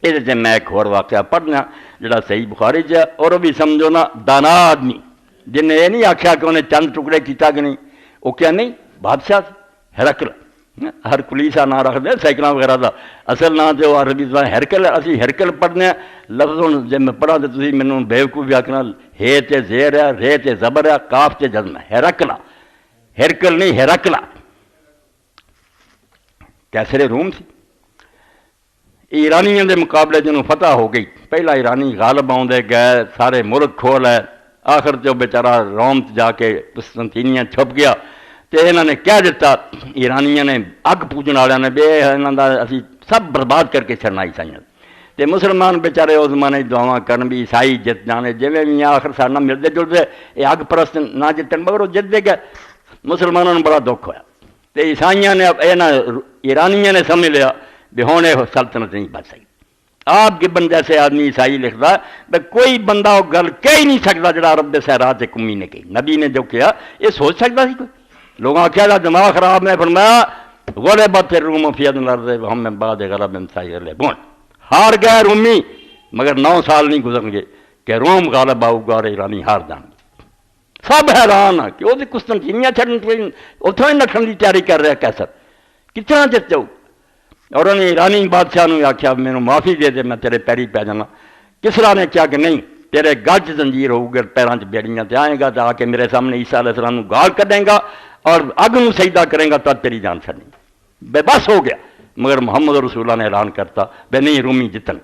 یہ میں ایک اور واقعہ پڑھنا جڑا صحیح بخاری ہے، اور وہ بھی سمجھو نا دانا آدمی جن نے یہ نہیں آخیا کہ انہیں چند ٹکڑے کیتا کہ نہیں، وہ کیا نہیں بادشاہ ہرکل، ہر کلیسا نام رکھتے سائیکل وغیرہ کا اصل نام تو عربی زبان ہرکل، اسی ہرکل پڑھنے لفظ ہوں جی میں پڑھا تو تھی مینوں بیوقوف بھی آخنا، ہے تے زیر ہے، رے تے زبر ہے، کاف تے جزم ہے، ہرکلا، ہرکل نہیں ہرکلا، کیسر روم سی، ایرانیوں کے مقابلے جنہوں فتح ہو گئی، پہلا ایرانی غالب آدھے گئے سارے ملک کھول ہے، آخر جو بیچارہ روم جا کے قسطنطینیہ چھپ گیا، تو انہوں نے کہہ دیتا ایرانیوں نے اگ پوجن والوں نے بے انہوں کا اسی سب برباد کر کے چھڑنا عیسائیوں، تو مسلمان بیچارے اس زمانے دعاواں کرن بھی عیسائی جت جانے جویں بھی آخر سارے نہ ملتے جلتے، یہ اگ پرست نہ جتن مگر وہ جتتے گئے، مسلمانوں نے بڑا دکھ ہوا، تو عیسائیوں نے ایرانیوں نے سمجھ لیا بھی ہوں یہ سلطنت نہیں بچ سکتی۔ آپ گبن جیسے آدمی عیسائی لکھتا ہے کوئی بندہ وہ گل کہہ ہی نہیں سکتا جڑا عرب دے صحرا تے کمی نے کہی، نبی نے جو کیا یہ سوچ سکتا سی کوئی؟ لوگوں آخیا دماغ خراب نے فرمایا غلبت الروم فی ادنی الارض وہم من بعد غلبہم سیغلبون، ہار گئے رومی مگر 9 سال نہیں گزرن گے کہ روم غالب آؤ گا اور ایرانی ہار جان گے۔ سب حیران ہے کہ وہ قسطنطینیہ چھڑن اتوں ہی نٹن کی تیاری کر رہا کیسر کتنا جت جاؤ، اور انہیں ایرانی بادشاہ نے آخیا میرے معافی دے دے میں تیرے پیری پی جانا، کسرا نے کیا کہ نہیں تیرے گج زنجیر ہوؤ گے پیروں سے بیڑیاں تے آئے گا تو آ کے میرے سامنے عیسیٰ علیہ السلام گال کڈیں گا اور اگ نو سجدہ کریں گا تو تیری جان چھڑنی، بے بس ہو گیا، مگر محمد رسول اللہ نے اعلان کرتا بے نہیں رومی جتن،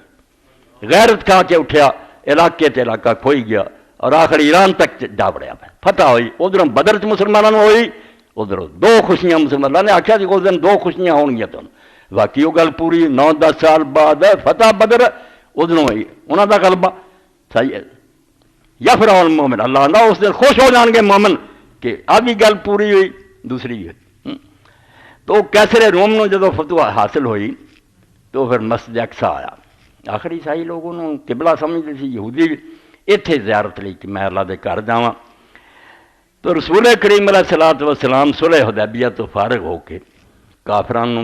غیرت کھا کے اٹھیا، علاقے تے علاقہ کھوئی گیا اور آخر ایران تک جا بڑیا، فتح ہوئی، ادھر بدر چ مسلمانوں ہوئی، ادھر 2 خوشیاں مسلمانوں نے آخیا کہ اس دن 2 خوشیاں ہون گیا تمہیں، باقی وہ گل پوری 9-10 سال بعد فتح بدر ادھروں ہوئی انہوں کا غلبہ، صحیح ہے یفرح المومن، اللہ آندا اس دن خوش ہو جان گے مومن کہ آدھی گل پوری ہوئی دوسری ہوئی۔ تو کیسر روم نو جدو فتح حاصل ہوئی تو پھر مسجد اقصی آیا، آخر عیسائی لوگوں نے قبلہ سمجھتے سی، یہودی اتنے زیارت لی کہ میں اللہ دے گھر جاواں، تو رسول کریم علیہ الصلوۃ والسلام صلح حدیبیہ تو فارغ ہو کے کافران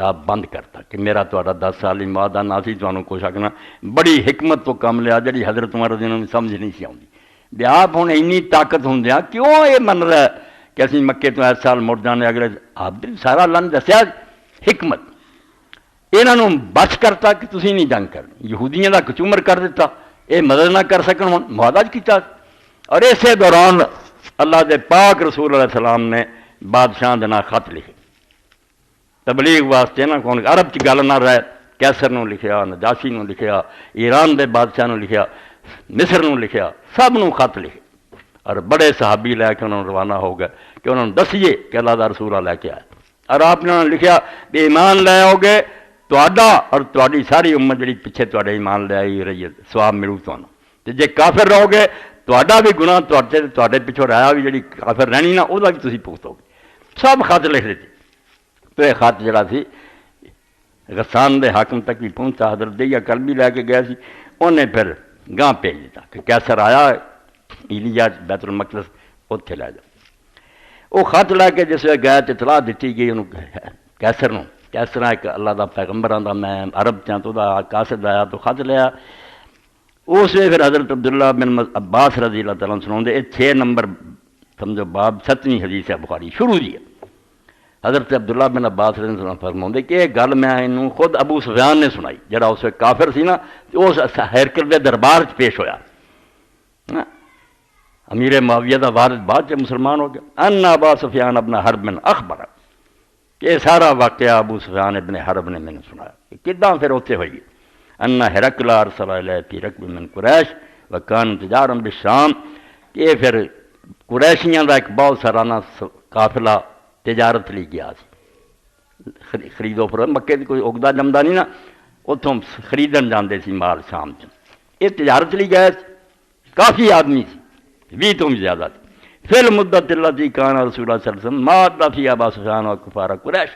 آپ بند کرتا کہ میرا تہاڈا 10 سالی معاہدہ نہ سی تمہیں کچھ آخنا، بڑی حکمت تو کم لیا جڑی حضرت عمر رضی اللہ عنہ سمجھ نہیں سی آتی بھی آپ ہوں اینی طاقت ہوندیاں کیوں یہ من رہا ہے کہ اسی مکے تو اس سال مڑ جانے اگلے، آپ سارا اللہ نے دسیا حکمت، یہاں بچ کرتا کہ تسی نہیں جنگ کرنی، یہودیاں دا کچومر کر دیتا یہ مدد نہ کر سکن، معاہدہ کیتا، اور اسی دوران اللہ دے پاک رسول علیہ السلام نے بادشاہ دے نال خط لکھے تبلیغ واسطے نا کون عرب کی گل نہ رہے، کیسر نو لکھیا، نجاشی نو لکھیا، ایران دے بادشاہ نو لکھیا، مصر نو لکھیا، سب نو خط لکھے، اور بڑے صحابی لے کے انہوں نے روانہ ہو گئے کہ انہوں نے دسیے کہ اللہ دا رسول لے کے آئے، اور آپ نے لکھیا کہ ایمان لے آؤ گے تہاڈا اور تہاڈی ساری امت جڑی پیچھے تہاڈے ایمان لے آئی رہی ہے ثواب ملو تمہیں، تے جے کافر رہو گے تہاڈا بھی گناہ تہاڈے پیچھے رہا بھی جڑی کافر رہنی نا وہ بھی تسی بھگتو گے، سب خط لکھ دیتے۔ تو یہ خط جڑا سی غسان دے حاکم تک بھی پہنچا، حضرت دیا کل بھی لے کے گیا سی، انہیں پھر گاں بھیج دیتا کہ کیسر آیا ایلیا بیت المقدس اتنے لے جا، وہ خط لے کے جس وقت گیا تو اطلاع دیتی گئی انہوں کیسر نو، کیسر ایک اللہ دا پیغمبر آندا میں عرب چاں تو دا قاصد آیا تو خط لیا، اس وقت پھر حضرت عبداللہ بن عباس رضی اللہ تعالیٰ سناؤں دے 6 نمبر سمجھو باب 7ویں حدیث ہے بخاری شروع دی ہے، حضرت عبداللہ بن عباس رضی اللہ عنہ فرماؤں کہ یہ گل میں انہوں خود ابو سفیان نے سنائی جڑا اس وقت کافر سی نا، اس ہرکل دے دربار چ پیش ہویا، امیر معاویہ دا وارث بعد چ مسلمان ہو گیا، ان ابا سفیان ابن حرب من اخبر، کہ یہ سارا واقعہ ابو سفیان ابن حرب نے میں نے سنایا کہ کداں پھر اتنے ہوئی، ان ہرکل ارسل الیہ فی رکب من قریش وکان تجارا بالشام، کہ یہ پھر قریشیاں دا ایک بہت سارانہ قافلہ تجارت لی گیا سی، خرید و فروخت، مکے کوئی اگدا جمدا نہیں نا، اتوں خریدن جاندے سی مال شام چ، یہ تجارت لی گئے کافی آدمی سی 20 تو بھی زیادہ تھی، فی المدت التی کان رسول اللہ صلی اللہ علیہ وسلم مات فی ابا سفیان و کفار قریش،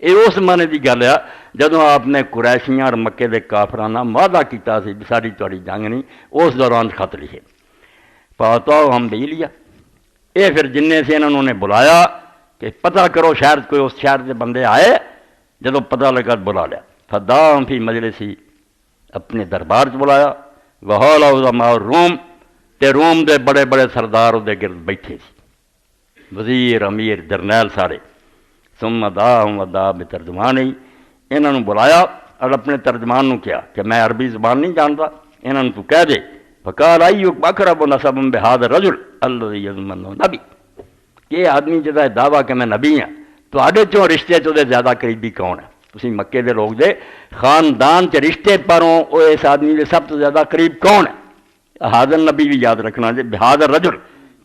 یہ اس زمانے کی گل ہے جدوں آپ نے قریشیاں اور مکے دے کافراں نال معاہدہ کیتا سی ساری تہاڈی جنگ نہیں، اس دوران خط لکھے پاتا ہم دے لیا، یہ پھر جننے سے انہوں نے بلایا کہ پتہ کرو شاید کوئی اس شہر کے بندے آئے، جدو پتہ لگا بلا لیا، فدام فی مجلسی اپنے دربار چ بلایا، وحول عظماء روم، تے روم دے بڑے بڑے سردار وہ گرد بیٹھے سی، وزیر امیر جرنیل سارے، ثم دعاہم ودا بترجمان ہی، انہوں نے بلایا اور اپنے ترجمان کیا کہ میں عربی زبان نہیں جانتا، انہوں نے تو کہہ دے فقال ایک اقرب نسبا بہذا الرجل الذی یظن انہ نبی، کہ آدمی جدا دعویٰ کہ میں نبی ہاں، تو آڈے چوں رشتے چوں دے زیادہ قریبی کون ہے؟ تسی مکے دے لوگ دے خاندان چ رشتے پروں او اس آدمی دے سب تو زیادہ قریب کون ہے؟ حاضر نبی بھی یاد رکھنا جی، بہادر رجل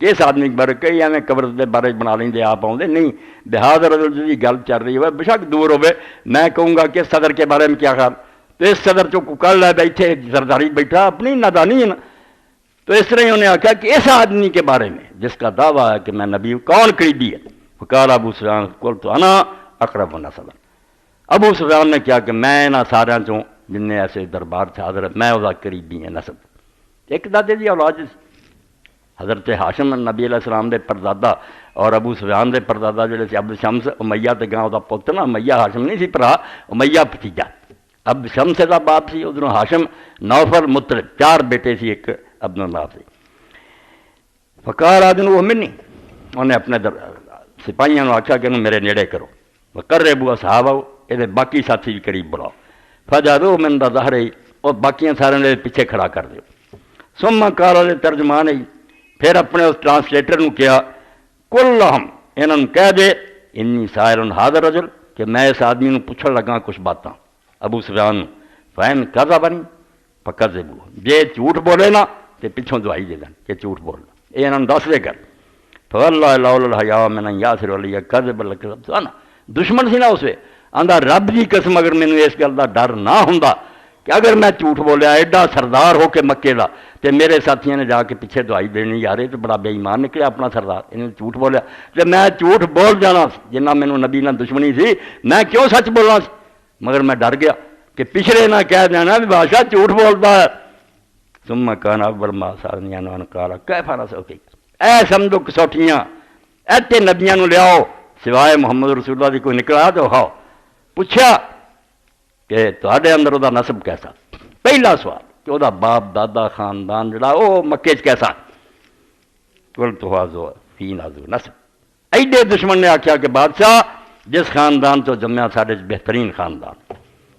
کہ اس آدمی کے بارے کئی ایویں قبر دے بارے بنا لیں آپ آؤں نہیں، بہادر رجل جی گل چل رہی ہوئے بے شک دور ہوئے، میں کہوں گا کہ صدر کے بارے میں کیا خیال، تو اس صدر چو کل ہے بیٹھے زرداری بیٹھا اپنی نادانی ہے نا، تو اس طرح انہوں نے آخیا کہ اس آدمی کے بارے میں جس کا دعویٰ ہے کہ میں نبی ہوں کون قریبی ہے؟ فقال ابو سفیان قلت انا اقرب نسبا، ابو سفیان نے کیا کہ میں نہ سارا چوں جن نے ایسے دربار سے حاضر ہے میں وہ قریبی ہیں نسب، ایک دادے دی اولاد حضرت ہاشم نبی علیہ السلام دے پردادا اور ابو سفیان دے پردادا جڑے سی عبد شمس امیہ تے گاں دا پتر نا، امیہ ہاشم نہیں سی بھرا، امیہ بھتیجا، عبد شمس دا باپ سی، ادھروں ہاشم، نوفل، مطلب، چار بیٹے سی، ایک عبد اللہ سی۔ فقال آدن وہ منی، انہیں اپنے سپاہیوں نے آخیا کہ انہوں میرے نیڑے کرو، وقربوا اصحابہ، یہ باقی ساتھی بھی قریب بلاؤ، فجعلوا من ظہرہ، اور باقیاں سارے نے پیچھے کھڑا کر دیو، ثم قال للترجمان، پھر اپنے اس ٹرانسلیٹر نے کیا کل لہم، انہوں نے کہہ دے انی سائل ھذا الرجل، کہ میں اس آدمی نے پوچھنے لگا کچھ باتاں، ابو سفیان فین کذبنی فکذبوہ، جے جھوٹ بولے نا تے پچھوں دعائی دے دیں کہ جھوٹ بولنا، یہ انہوں نے دس دے کر، فواللہ لولا الحیاء من ان یاسر علیہ کذب لکذبت انا، دشمن سی نا اس وے، آندا رب دی قسم اگر مینوں اس گل دا ڈر نہ ہوندا کہ اگر میں جھوٹ بولیا ایڈا سردار ہو کے مکے دا تے میرے ساتھیوں نے جا کے پیچھے دعائی دینی، یار یہ تو بڑا بے ایمان نکلیا اپنا سردار، انہیں جھوٹ بولیا، تے میں جھوٹ بول جانا جنہ مینوں نبی نہ دشمنی سی، میں کیوں سچ بولنا سی، مگر میں ڈر گیا کہ پچھلے نہ کہہ دینا بھی بادشاہ جھوٹ بولتا ہے۔ ثم کان اول ما سالنی ان قال کیف نسوکی، اے سمجھو کسوٹیاں ایتے نبیاں نو لیاؤ سوائے محمد رسول اللہ دی کوئی نکلا تو ہاؤ، پوچھا کہ تہاڈے اندر وہ نسب کیسا، پہلا سوال کہ وہ باپ دادا خاندان جڑا وہ مکے چ کیسا، قلت ھذا فی نازو نسب، ایڈے دشمن نے آخیا کہ بادشاہ جس خاندان تو جمیا سارے بہترین خاندان،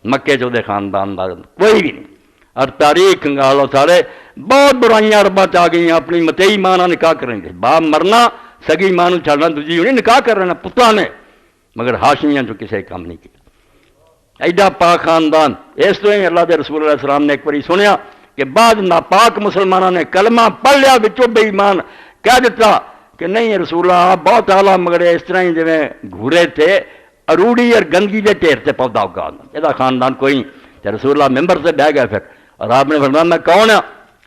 مکے چودے خاندان دا کوئی بھی نہیں، اور تاریخ کنگالو سارے بہت برائیاں عرباں چ آ گئی، اپنی متئی ماں نہ نکاح کریں گے، باپ مرنا سگی ماں نو چھڑنا دوجی ہونی نکاح کر رہے ہیں پتاں نے، مگر ہاشمیاں جو کسی کام نہیں کیا، ایڈا پاک خاندان۔ اس تو ہی اللہ دے رسول علیہ السلام نے ایک باری سنیا کہ بعد ناپاک مسلمانوں نے کلمہ پڑھ لیا وچوں بے ایمان کہہ دیتا کہ نہیں رسول اللہ آپ بہت اعلیٰ، مگر اس طرح ہی جویں گھورے تھے اروڑی اور گندگی دے ٹھیر سے پودا اگا، یہ خاندان کوئی نہیں، تے رسول اللہ ممبر سے بہ گئے پھر، اور آپ نے فرمایا میں کون ہاں،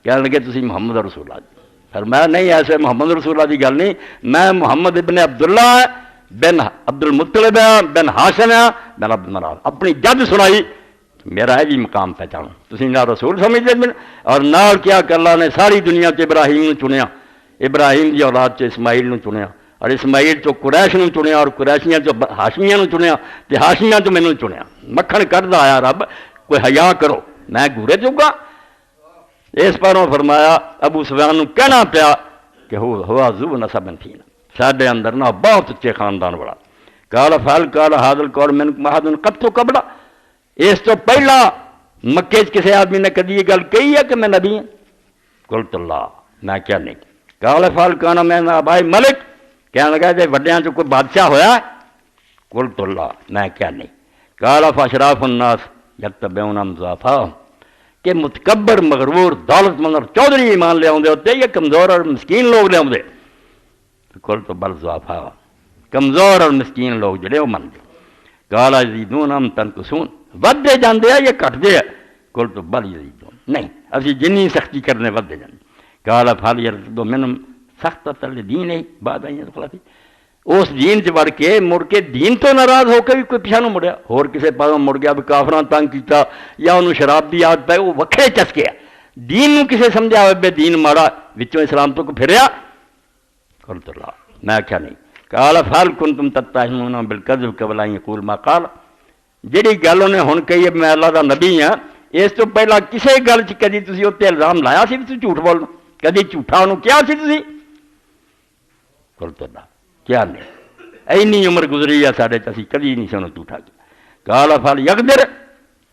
کہنے لگے تسی محمد رسول اللہ، فرمایا نہیں ایسے محمد رسول اللہ کی گل نہیں، میں محمد ابن عبداللہ بن عبد المطلب ہے، بن ہاشم ہے، بن عبد مناف، اپنی جد سنائی، میرا ہے بھی مقام پہچانو، تسی نہ رسول سمجھتے بن، اور نہ کیا کہ اللہ نے ساری دنیا سے ابراہیم نے چنیا، ابراہیم کی اولاد سے اسماعیل نے چنیا، اور اسماعیل تو قریش نے چنیا، اور قریشیاں تو ہاشمیاں نے چنیا، تے ہاشمیاں تو مینوں چنیا، مکھن کردہ آیا رب، کوئی حیا کرو، میں گورے چکا۔ اس پروں فرمایا ابو سفیان کہنا پیا کہ ہوا ذو نسب فینا، ساڈے اندر نہ بہت اچھے خاندان بڑا، قال فعل قال هذا القول من محد قد قبل، اس تو پہلا مکے کسی آدمی نے کدی یہ گل کہی ہے کہ میں نبی ہوں؟ قلت اللہ، میں کیا نہیں، قال فعل کان من ابائے ملک، کہنے لگا جی وڈیاں چ کوئی بادشاہ ہویا ہے؟ قلت اللہ، میں کیا نہیں، قال فاشراف الناس یتبعون ضعفاءهم، کہ متکبر مغرور دولت مند اور چودھری ایمان لے آؤندے ہوتے یا کمزور اور مسکین لوگ لے آؤندے؟ کل تو بل ضعفاء، کمزور اور مسکین لوگ جڑے وہ مندے، قال یزیدون تنقصون، ودے جاندے ہیں یا گھٹدے ہیں؟ کل تو بل یزیدون، نہیں اسی جنی سختی کرنے ودے جاندے، قال فال یرتد منهم سخت الدین ہے بعد ان يدخل فی، اس دین چ وڑ کے مڑ کے دین تو ناراض ہو کے بھی کوئی پیچھے نہ مڑیا، اور کسی پاسوں مڑ گیا بھی کافراں تنگ کیتا یا انہوں شراب دی عادت پئی وہ وکھرے چسکے دین نو کسے سمجھا ہوئے بے دین ماڑا وچوں اسلام تو کو پھریا؟ قلت اللہ، میں کیا نہیں، قال فهل کنتم تتهمون بالکذب قبل ان یقول ما قال، جہی گل انہیں ہن کہی ہے میں اللہ دا نبی ہاں، اس تو پہلا کسی گل چ کدی تسی اتنے الزام لایا سی بھی تو جھوٹ بولنا؟ کدی جھوٹا انہوں کیا سی تسی؟ قلت لا، کیا نہیں، اینی عمر گزری ہے ساڈے تے اسی کدی نہیں سنوں جھوٹا کیا۔ قال فلیغدر،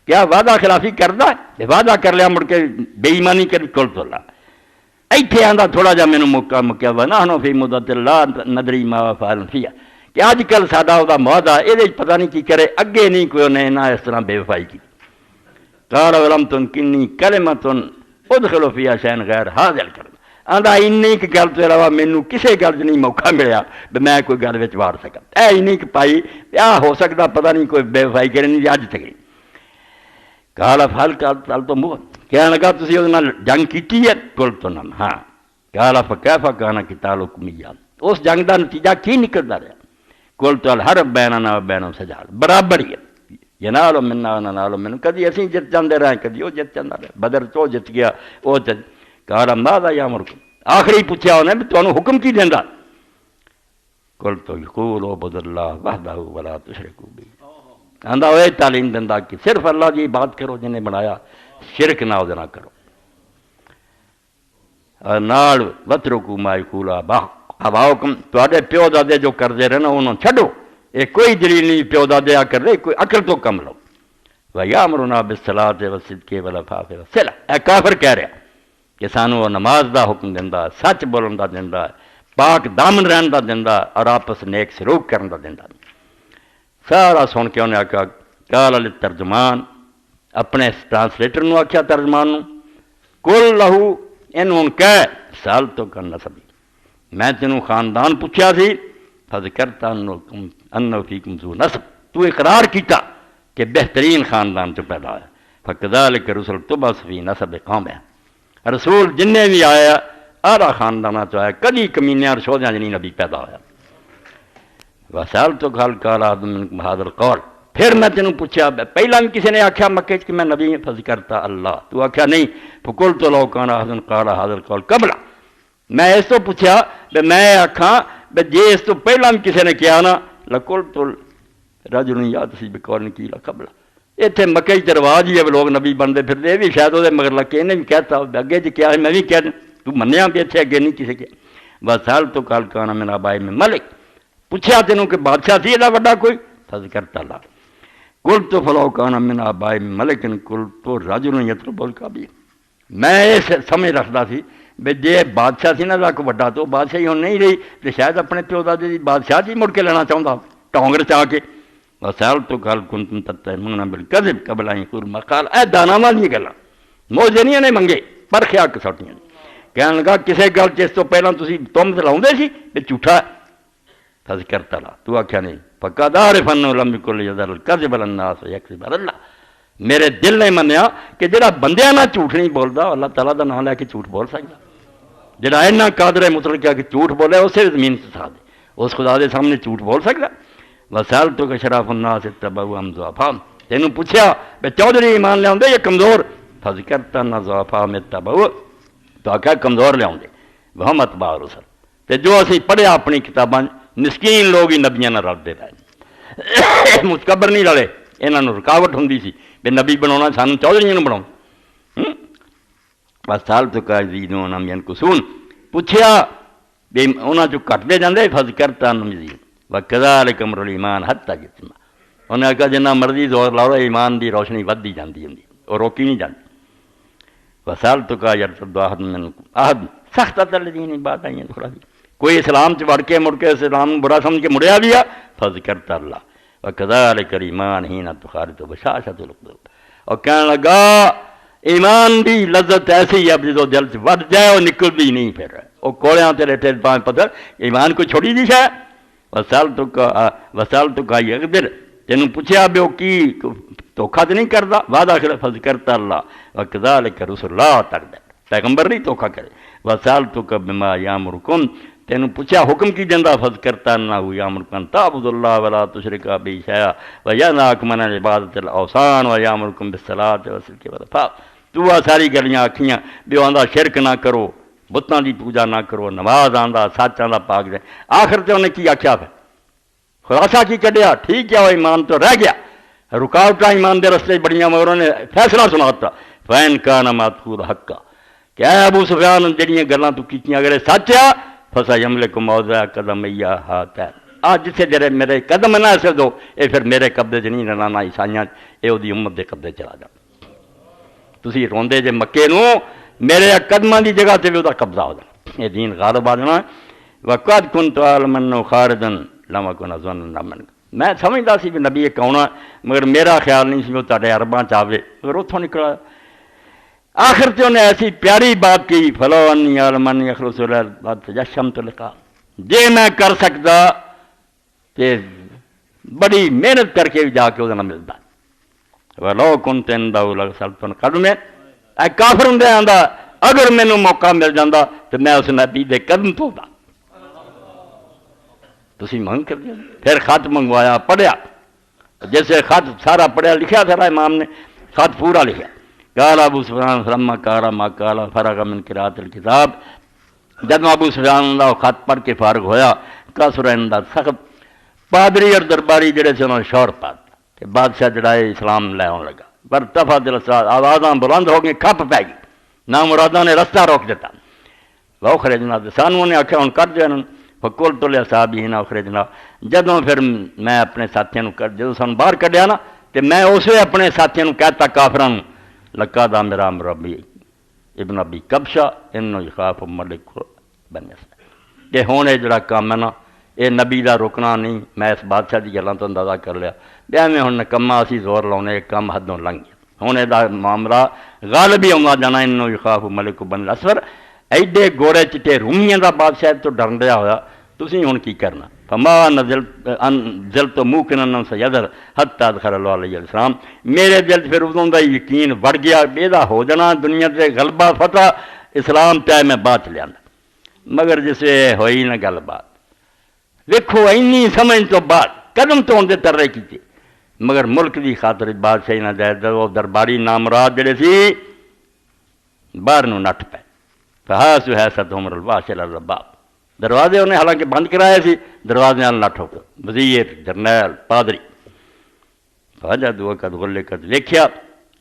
کیا وعدہ خلافی کردا ہے؟ وعدہ کر لیا مڑ کے بے ایمانی کری؟ قلت لا۔ ایتھے آندا تھوڑا جا مینوں موقع مکیا ونحن فی مدت لا ندری ما فعل فیہ، کہ اج کل ساڈا وہ معاہدہ یہ پتہ نہیں کی کرے، اگے نہیں کوئی انہیں نہ اس طرح بے وفائی کی۔ قال ولم تمکننی کلمۃ ادخل فیہا شیئا غیر ھذا الکلام، آندا اینی کی گل تو علاوہ مینوں کسے گل چ نہیں موقع ملیا بھی میں کوئی گل وچ وار سکاں، اے اینی کی پائی آ ہو سکدا پتہ نہیں کوئی بے وفائی کرے نہیں اج تک۔ قال فهل قتلتم، کہنے لگا تسی اس نال جنگ کیتی ہے؟ قلت نعم، ہاں۔ قال فكيف كان قتالكم اياه، اس جنگ دا نتیجہ کی نکلدا رہا؟ قلت الحرب بیننا وبینہم سجال، برابر ہی ہے، ینال منا وننال منہ، کدی اسی جت جاندے رہے کدی وہ جت جاندا رہا، بدر تو جت گیا وہ جت۔ قال ماذا یامرکم، آخری پوچھا انہیں بھی تانوں حکم کی دیندا؟ قلت یقول اعبدوا اللہ وحدہ ولا تشرکوا بہ، آندا وہ تعلیم دیندا کہ صرف اللہ کی عبادت کرو جنہیں بنایا، شرک نہ نہ کرو۔ نال وترکوا ما یقول آباؤکم، تواڈے پیو دادے جو کردے رہے نا انہوں چھڈو، یہ کوئی دلیل نہیں پیو دادے آ کر رہے، کوئی عقل تو کم لو۔ وَيَأْمُرُنَا بِالصَّلَاةِ وَالصِّدْقِ وَالْعَفَافِ وَالصِّلَةِ، اے کافر کہہ رہا کہ سانوں وہ نماز دا حکم دیندا، سچ بولن دا دیندا، پاک دامن رہن دا دیندا، اور آپس نیک سلوک کرن دا دیندا۔ سارا سن کے انہیں آکھا، قال للترجمان، اپنے ٹرانسلیٹر نو آکھیا ترجمان نو، قل لہو، انہوں کہہ سال تو کر نسبی، میں تینوں خاندان پوچھا سی، فذکرت انہ فیکم ذو نسب، تو اقرار کیتا کہ بہترین خاندان تو پیدا ہے، فکذالک رسول تبعث فی نسب قوم، رسول جنہیں بھی آیا آرا خاندانہ تو آیا، کدی کمینیاں اور شودیاں جنہیں نبی پیدا ہویا۔ وسألتک هل قال احد منکم ھذا القول، پھر میں تینوں پوچھا پہلا بھی کسی نے آکھیا مکے کہ میں نبی ہوں؟ فذکرت اللہ، تو آکھیا نہیں، فقلت لو کان احد قال ھذا القول قبل، میں اس تو پوچھا کہ میں آکھاں کہ جے اس تو پہلا بھی کسی نے کیا نا لقلت رجل یاتی بقول قیل قبل، اتنے مکے چ رواج ہی ہے لوگ نبی بنتے پھرتے، یہ بھی شاید وہ مگر لگ کے انہیں بھی کہتا اگے جی کیا ہے میں بھی کہہ دوں، تو منیا بھی اتنے اگے نہیں کسی کیا۔ وسألتک هل کان من آباء من ملک، پوچھا تینوں کہ بادشاہ تھی ایڈا وڈا کوئی؟ فذکرت اللہ، قلت فلو کان من آباء من ملک قلت رجل یطلب الکبیر، میں یہ سمجھ رکھتا سی بھی جے بادشاہ سی نا کوئی وڈا تو بادشاہی ہوں نہیں رہی تو شاید اپنے پیو دادے دی بادشاہ جی مڑ کے لینا چاہتا ٹونگر چاہ کے۔ وسألتک هل کنتم تتهمون بالکذب قبل ان یقول ما قال، اے دانا والی گلاں موجے نہیں نے منگے پر خیا کسوٹیاں، کہنے لگا کسے گل چ اس تو پہਲਾਂ تسی تہمت لاؤندے سی بھی جھوٹا، فذکرت اللہ، تو آکھیا نہیں، فقد عرف انه لم يكن يذر الكذب على الناس ويكذب على الله، میرے دل نے منیا کہ جڑا بندیاں نہ جھوٹ نہیں بولدا اللہ تعالیٰ دا نام لے کے جھوٹ بول سکدا، جڑا اینا قادر مطلق کیا کہ جھوٹ بولے اسے زمین سے سا دے، اس خدا دے سامنے جھوٹ بول سکدا۔ وسألتک شراف الناس اتبعوا ام ضعفاء، تینوں پوچھا بے چودھری ایمان لے آندے یا کمزور؟ فذکرت ان ضعفاء اتبعوا، تو آکھا کمزور لے آندے، وہم اتباع الرسل، تے جو اسی پڑھیا اپنی کتاباں مسکین لوگ ہی نبیاں نہ رلتے پے، متکبر نہیں رلے، انہاں نوں رکاوٹ ہوندی سی بے نبی بناونا سانوں چودھریاں نوں بناؤ۔ وسألتک یزیدون ام ینقصون، پوچھیا بے انہاں چوں گھٹدے جاندے؟ فذکرت انہم یزیدون وکذالک امر الایمان حتی یتم، انہیں کہا جنہ مرضی زور لاؤ ایمان دی روشنی ودی جاندی ہوندی اور روکی نہیں جاندی۔ وسألتک یرتد احد منکم احد سخت الذین بعد ان یدخل، کوئی اسلام چ وڑ کے مڑ کے اسلام برا سمجھ کے مڑیا بھی ہے؟ فذکرت اللہ وکذالک الایمان حین تخالط بشاشۃ القلوب، اور کہنے لگا ایمان دی لذت ایسی ہے جدو دل سے وڈ جائے وہ نکلتی نہیں، پھر وہ کوڑیاں تے ریٹے پائیں پتھر، ایمان کوئی چھوڑی دی شے۔ وسألتک یغدر، تینوں پوچھا بھی وہ کی دھوکھا تو نہیں کرتا؟ وعدہ کرے، فذکرت اللہ وکذالک رسول اللہ تقدر، پیغمبر نہیں دھوکھا کرے۔ وسألتک بما یامرکم، تینوں پوچھا حکم کی دیندا؟ فذکرت انہ یامرکم ان تعبدوا اللہ ولا تشرکوا بہ شیئا وینہاکم عن عبادۃ الاوثان ویامرکم بالصلاۃ والصدق والعفاف، تو آ ساری گلیاں آکھیاں بھی آندا شرک نہ کرو، بتاں دی پوجا نہ کرو، نماز آندا سچ آندا پاک دے، آخر تے انہیں کی آکھیا؟ پھر خلاصہ کی کڈیا؟ ٹھیک ہے وہ ایمان تو رہ گیا، رکاوٹاں ایمان دے رستے بڑیاں مگر انہوں نے فیصلہ سناتا فین کان ماتخور حقا کہ اے ابو سفیان جڑیاں گلاں تو کیتیاں اگر سچ آ فسا یملک موضع قدم ہاتھ ہے آج جتھے جڑے میرے قدم نہ اسے دو اے پھر میرے قبضے چ نہیں رہنا عیسائیاں اے وہ امت دے قبضے چلا جا تسی روندے جے مکے نو میرے قدماں دی جگہ تے بھی وہ قبضہ ہو جانا یہ دین غالب آ جانا وقد کنت عالما خارجا لما کن ظن من میں سمجھدا سی بھی نبی ایک آنا مگر میرا خیال نہیں سی وہ تہاڈے عرباں چ آوے مگر اتھوں نکلا آخر تے انہیں ایسی پیاری بات کی فلو انی عالمانی اخلص بعد تجشمت لقا جے میں کر سکتا تے بڑی محنت کر کے جا کے وہ ملتا ولو کنت عنده لغسلت قدمه اے کافر ہوں آندا اگر مینوں موقع مل جاتا تو میں اس نبی دے قدم دھوتا تسی منگ کر دیا پھر خط منگوایا پڑھیا جیسے خط سارا پڑھیا لکھا تھا امام نے خط پورا لکھا قال ابو سفیان فلما قال ما قال فرغ من قراءۃ الکتاب جب ابو سفیان اللہ خط پڑھ کے فارغ ہویا کثر عند سخت پادری اور درباری جڑے سے انہوں نے شور پا کہ بادشاہ جڑا ہے اسلام لے آن لگا پر تفا دل آوازاں بلند ہو گئی کھپ پی گئی نامراداں نے رستہ روک دیتا وہ خرجنا سانوں نے آخیا ہوں کر دیا فکول تو لیا صاحب ہی نہ خرجنا جدوں پھر میں اپنے ساتھیوں کر جدوں سان باہر کڈیا نا تو میں اسے اپنے ساتھیوں کہتا کافراں لکا دا میرا مربی ابن ابی کبشا انو یخاف ملک بن مصر کہ ہوں یہ جڑا کام ہے نا یہ نبی دا رکنا نہیں میں اس بادشاہ کی گلوں تو اندازہ کر لیا بیا میں ہوں نکما اسی زور لاؤنے کم حدوں لنگ گیا ہوں یہ معاملہ غالب ہی آਉਂਦਾ جانا انو یخاف ملک بن اسفر ایڈے گوڑے چٹے رومیاں دا بادشاہ تو ڈرن دیا ہوا تسی ہوں کی کرنا فما نزل تو موقنا سیدر حتی ادخل اللہ علیہ السلام میرے دل پھر ادوں دا یقین بڑھ گیا بیدا ہو جانا دنیا تے غلبہ فتح اسلام پہ میں بات لیا مگر جسے ہوئی نہ گل بات ویکھو اینی سمجھ تو بعد قدم تو اندے ترے کیتے مگر ملک دی خاطر بادشاہی نہ جائے وہ درباری نامراد جڑے سی باہر نو نٹ پے فہاس ہے ستہم الواشل الرباب دروازے انہیں حالانکہ بند کرائے سی دروازے نال نٹ ہو وزیر جرنیل پادری فاجا دو قد غلے قد ویکھیا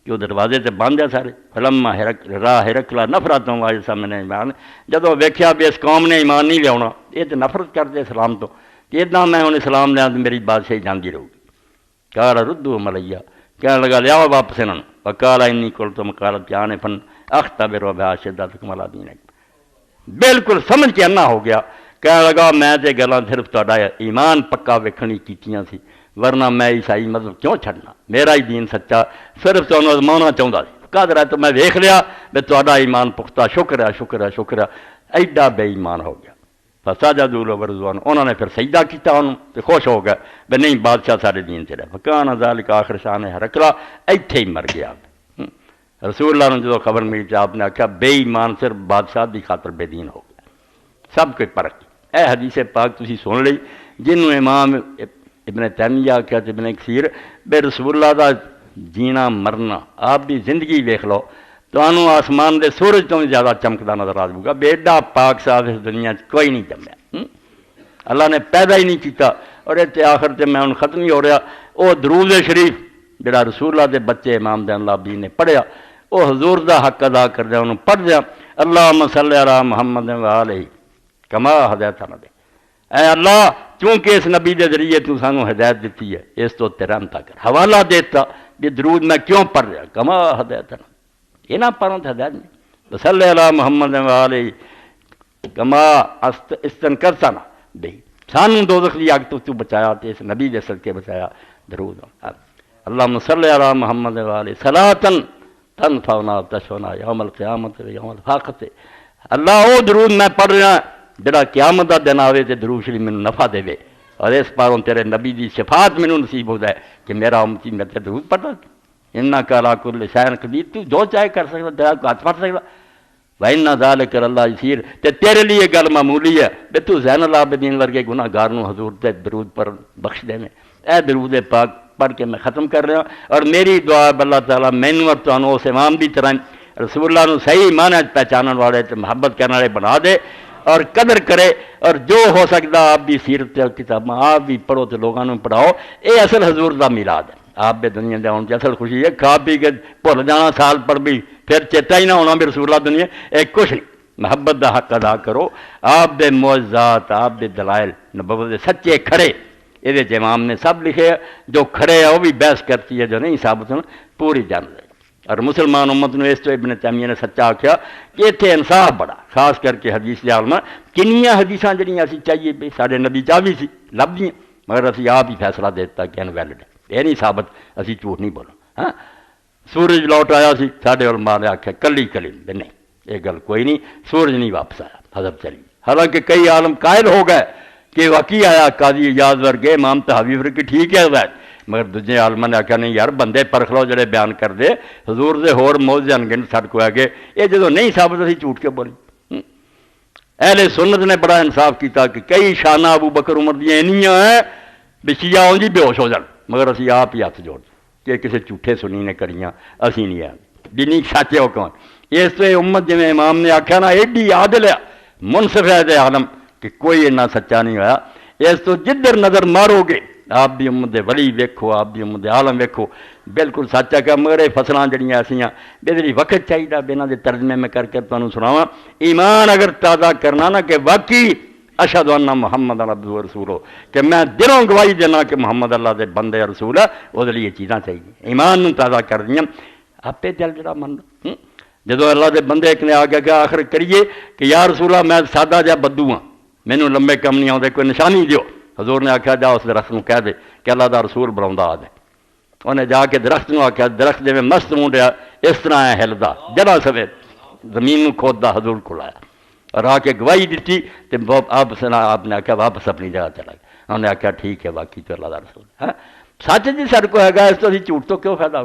کہ وہ دروازے تے بند ہے سارے فلما راہ ہرکلا نفرتوں واج سامنے ایمان جدوں ویکھیا بھی اس قوم نے ایمان نہیں لیاونا یہ تے نفرت کرتے اسلام تو کہ اتنا میں انہیں اسلام لیا تو میری بادشاہی جاندی رہو گی قال ردو ملیہ کہنے لگا لیاؤ واپس انہوں وقال انی قلتم قالت جانفن اختبر بها شدتکم علی دینکم بالکل سمجھ کے انا ہو گیا کہنے لگا میں تے گلاں صرف تہاڈا ایمان پکا ویکھنی کیتیاں سی ورنہ میں عیسائی مذہب کیوں چھڈنا میرا ہی دین سچا صرف تمہیں ازمانا چاہتا سی قادر ہے تو میں ویکھ لیا بھی تہاڈا ایمان پختہ شکر ہے شکر ہے شکر ہے ایڈا بے ایمان ہو گیا فسجدوا له ورضوان انہوں نے پھر سجدہ کیتا انہوں تو خوش ہو گئے بھی نہیں بادشاہ سارے دین سے رہے فکان ذالک آخر شان ہرکلا ایتھے ہی مر گیا رسول اللہ نے جدو خبر ملی تو آپ نے آخیا بے ایمان صرف بادشاہ دی خاطر بے دین ہو گیا سب کوئی پرکھ اے حدیث پاک تسی سن لئی جنہوں امام ابن تیمیہ آخیا ابن کثیر بے رسول اللہ دا جینا مرنا آپ دی زندگی ویکھ لو تو انہوں آسمان دے سورج تو بھی زیادہ چمکدا نظر آ جائے گا بے ایڈا پاک صاحب اس دنیا کوئی نہیں جمیا اللہ نے پیدا ہی نہیں کیتا اور اتنے آخر تے میں ہوں ختم ہی ہو رہا وہ درود شریف جڑا رسول اللہ دے بچے امام دین اللہ بھی نے پڑھیا وہ حضور دا حق ادا کر دیا انہوں پڑھ دیا اللہم صلی علی محمد و آلہ کما ہدایتنا دے اے اللہ چونکہ اس نبی دے ذریعے تو سانو ہدایت دیتی ہے اس تو تیرانتا کر حوالہ دیتا یہ درود میں کیوں پڑھ رہا کما ہدایتنا یہ نہ پڑھوں تو ہدایت نہیں صلی علی محمد و آلہ کما استنکرتنا بے سانو دوزخ دی آگ تو بچایا تو اس نبی دے صدقے بچایا درود اللہم صلی علی محمد و آلہ صلاةً تنفعنا تشفعنا یوم القیامت و یوم الفاقت اللہ او درود میں پڑھ رہا جڑا قیامت دا دن آوے تے درود شریف مینوں نفع دے اور اس پاروں تیرے نبی دی شفاعت مینوں نصیب ہو جائے کہ میرا امتی میں تے درود پڑھتا انک علی کل شیء قدیر تو جو چاہے کر سکتا تیرا کو ہاتھ پڑھ سکتا وَإِنَّ ذَلِكَ لَلَّهِ يَسِيرٌ تے تیرے لیے گل معمولی ہے کہ تو زین العابدین ورگے گناہ گار نو حضور تے درود پر بخش دے میں اے درود پاک پڑھ کے میں ختم کر رہا ہوں اور میری دعا اللہ تعالیٰ مینوں اور تانوں اس امام دی طرح رسول اللہ نو صحیح معنی پہچانن والے تے محبت کرنے والے بنا دے اور قدر کرے اور جو ہو سکتا آپ بھی سیرت کتاباں آپ بھی پڑھو تو لوگوں پڑھاؤ اے اصل حضور دا میلاد ہے آپ بھی دنیا دے آن اصل خوشی ہے کھا پی کے بھول جانا سال پر بھی پھر چیتا ہی نہ ہونا بھی رسول اللہ دنیا ایک کچھ نہیں محبت دا حق ادا کرو آپ دے معجزات آپ دے دلائل نبوت دے سچے کھڑے یہ امام نے سب لکھے جو کھڑے ہے وہ بھی بحث کرتی ہے جو نہیں ثابت ہونا پوری جان لے اور مسلمان امت نے اس تو ابن تیمیہ نے سچا آخیا کہ اتنے انصاف بڑا خاص کر کے حدیث عالمہ کنیاں حدیثاں جڑیاں اسی چاہیے بھی سارے نبی چاہیے سی لبھدیاں مگر اسی آپ ہی فیصلہ دیتا کہ انویلڈ ہے یہ نہیں ثابت اسی جھوٹ نہیں بولو ہاں سورج لوٹ آیا سی سارے علماء نے آخیا کلی کلی نہیں یہ گل کوئی نہیں سورج نہیں واپس آیا حضرت چلی حالانکہ کئی عالم قائل ہو گئے کہ واقعی آیا قاضی اجاز ورگے امام تحوی ورگے ٹھیک ہے مگر دوجے عالماں نے آخیا نہیں یار بندے پرکھ لو جڑے بیان کر دے حضور دے ہور معجزے انگن سڑ کو گئے یہ جدوں نہیں ثابت اسی جھوٹ کے بولی اہل سنت نے بڑا انصاف کیتا کہ کئی شانہ ابو بکر عمر دیاں اینیاں ہیں بھی شیعہ اونجی بے ہوش ہو جان مگر اسی آپ ہی ہاتھ جوڑ کہ کسی جھوٹے سنی نے کریاں اسی نہیں ہیں جنی سچے ہو کون اس تو امت جی امام نے آخیا نا ایڈی عادل ہے منصف ہے دے عالم کہ کوئی اتنا سچا نہیں ہویا اس تو جدھر نظر مارو گے آپ بھی امت دے ولی ویکھو آپ بھی امت دے عالم ویکھو بالکل سچا کہ مگر یہ فصلاں جڑیاں ایسیاں بے وقت چاہیے بنا دے ترجمے میں کر کے تمہیں سناواں ایمان اگر تازہ کرنا نا کہ واقعی اشہد ان محمد عبدہ و رسول ہو کہ میں دلوں گواہی دینا کہ محمد اللہ دے بندے رسول ہے وہ لیے چیزاں چاہیے ایمان نو تازہ کر دیاں آپ دل جڑا من جدو اللہ دے بندے ایک نے آ گیا کہ آخر کریے کہ یا رسول اللہ میں سادہ جا بدو ہاں مینوں لمبے کم نہیں آتے کوئی نشانی دیو حضور نے آخیا جا اس درخت کو کہہ دے کہ اللہ دا رسول بلاؤں آ دے انہیں جا کے درخت کو آخیا درخت جی مست مونڈیا اس طرح ہے ہلدا جڑا سوے زمین کھودتا حضور کو لایا اور آ کے گواہی دیتی تو آپ نے آخیا واپس اپنی جگہ چلا گیا انہوں نے آخیا ٹھیک ہے باقی تو اللہ دا رسول ہے سچ جی سر کو ہے گا اس تو جھوٹ تو کیوں فائدہ اٹھا